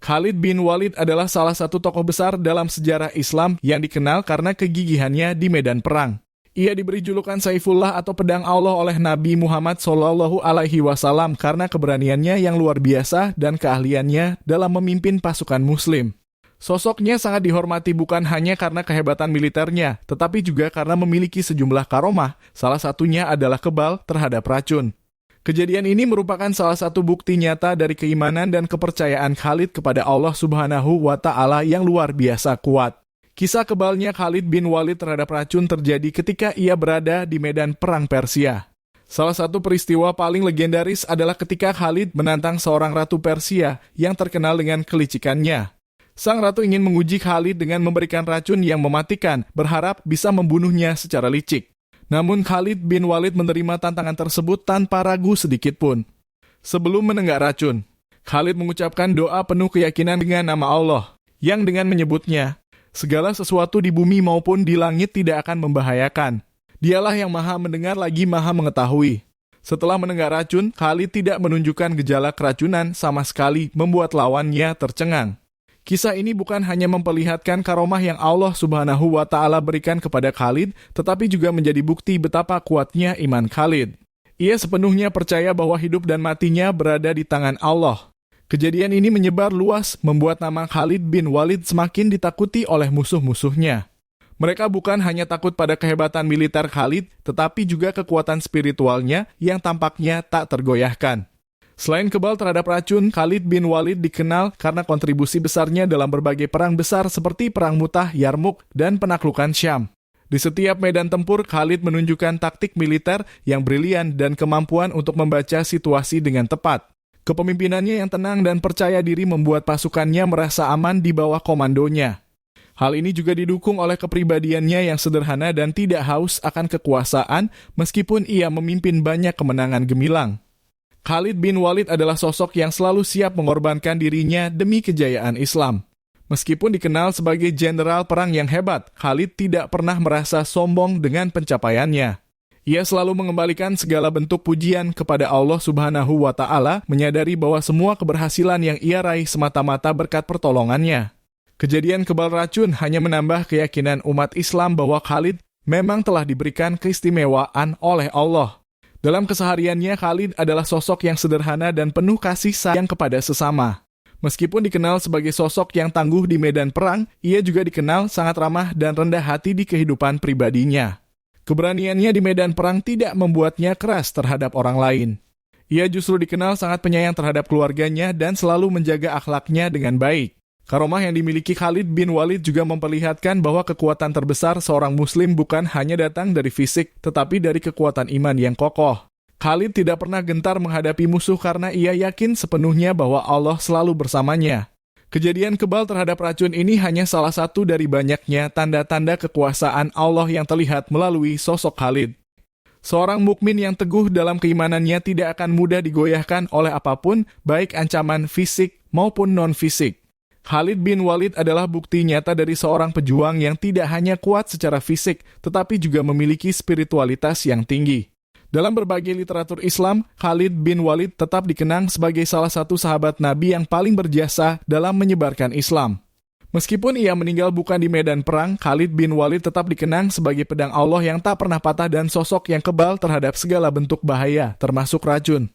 Khalid bin Walid adalah salah satu tokoh besar dalam sejarah Islam yang dikenal karena kegigihannya di medan perang. Ia diberi julukan Saifullah atau pedang Allah oleh Nabi Muhammad SAW karena keberaniannya yang luar biasa dan keahliannya dalam memimpin pasukan muslim. Sosoknya sangat dihormati bukan hanya karena kehebatan militernya, tetapi juga karena memiliki sejumlah karomah, salah satunya adalah kebal terhadap racun. Kejadian ini merupakan salah satu bukti nyata dari keimanan dan kepercayaan Khalid kepada Allah Subhanahu wa Ta'ala yang luar biasa kuat. Kisah kebalnya Khalid bin Walid terhadap racun terjadi ketika ia berada di medan perang Persia. Salah satu peristiwa paling legendaris adalah ketika Khalid menantang seorang ratu Persia yang terkenal dengan kelicikannya. Sang ratu ingin menguji Khalid dengan memberikan racun yang mematikan, berharap bisa membunuhnya secara licik. Namun Khalid bin Walid menerima tantangan tersebut tanpa ragu sedikit pun. Sebelum menenggak racun, Khalid mengucapkan doa penuh keyakinan dengan nama Allah, yang dengan menyebutnya, segala sesuatu di bumi maupun di langit tidak akan membahayakan. Dialah yang maha mendengar lagi maha mengetahui. Setelah menenggak racun, Khalid tidak menunjukkan gejala keracunan sama sekali membuat lawannya tercengang. Kisah ini bukan hanya memperlihatkan karomah yang Allah Subhanahu wa Ta'ala berikan kepada Khalid, tetapi juga menjadi bukti betapa kuatnya iman Khalid. Ia sepenuhnya percaya bahwa hidup dan matinya berada di tangan Allah. Kejadian ini menyebar luas, membuat nama Khalid bin Walid semakin ditakuti oleh musuh-musuhnya. Mereka bukan hanya takut pada kehebatan militer Khalid, tetapi juga kekuatan spiritualnya yang tampaknya tak tergoyahkan. Selain kebal terhadap racun, Khalid bin Walid dikenal karena kontribusi besarnya dalam berbagai perang besar seperti Perang Mu'tah, Yarmuk, dan penaklukan Syam. Di setiap medan tempur, Khalid menunjukkan taktik militer yang brilian dan kemampuan untuk membaca situasi dengan tepat. Kepemimpinannya yang tenang dan percaya diri membuat pasukannya merasa aman di bawah komandonya. Hal ini juga didukung oleh kepribadiannya yang sederhana dan tidak haus akan kekuasaan meskipun ia memimpin banyak kemenangan gemilang. Khalid bin Walid adalah sosok yang selalu siap mengorbankan dirinya demi kejayaan Islam. Meskipun dikenal sebagai jenderal perang yang hebat, Khalid tidak pernah merasa sombong dengan pencapaiannya. Ia selalu mengembalikan segala bentuk pujian kepada Allah Subhanahu wa Ta'ala, menyadari bahwa semua keberhasilan yang ia raih semata-mata berkat pertolongannya. Kejadian kebal racun hanya menambah keyakinan umat Islam bahwa Khalid memang telah diberikan keistimewaan oleh Allah. Dalam kesehariannya, Khalid adalah sosok yang sederhana dan penuh kasih sayang kepada sesama. Meskipun dikenal sebagai sosok yang tangguh di medan perang, ia juga dikenal sangat ramah dan rendah hati di kehidupan pribadinya. Keberaniannya di medan perang tidak membuatnya keras terhadap orang lain. Ia justru dikenal sangat penyayang terhadap keluarganya dan selalu menjaga akhlaknya dengan baik. Karomah yang dimiliki Khalid bin Walid juga memperlihatkan bahwa kekuatan terbesar seorang muslim bukan hanya datang dari fisik, tetapi dari kekuatan iman yang kokoh. Khalid tidak pernah gentar menghadapi musuh karena ia yakin sepenuhnya bahwa Allah selalu bersamanya. Kejadian kebal terhadap racun ini hanya salah satu dari banyaknya tanda-tanda kekuasaan Allah yang terlihat melalui sosok Khalid. Seorang mukmin yang teguh dalam keimanannya tidak akan mudah digoyahkan oleh apapun, baik ancaman fisik maupun non-fisik. Khalid bin Walid adalah bukti nyata dari seorang pejuang yang tidak hanya kuat secara fisik, tetapi juga memiliki spiritualitas yang tinggi. Dalam berbagai literatur Islam, Khalid bin Walid tetap dikenang sebagai salah satu sahabat Nabi yang paling berjasa dalam menyebarkan Islam. Meskipun ia meninggal bukan di medan perang, Khalid bin Walid tetap dikenang sebagai pedang Allah yang tak pernah patah dan sosok yang kebal terhadap segala bentuk bahaya, termasuk racun.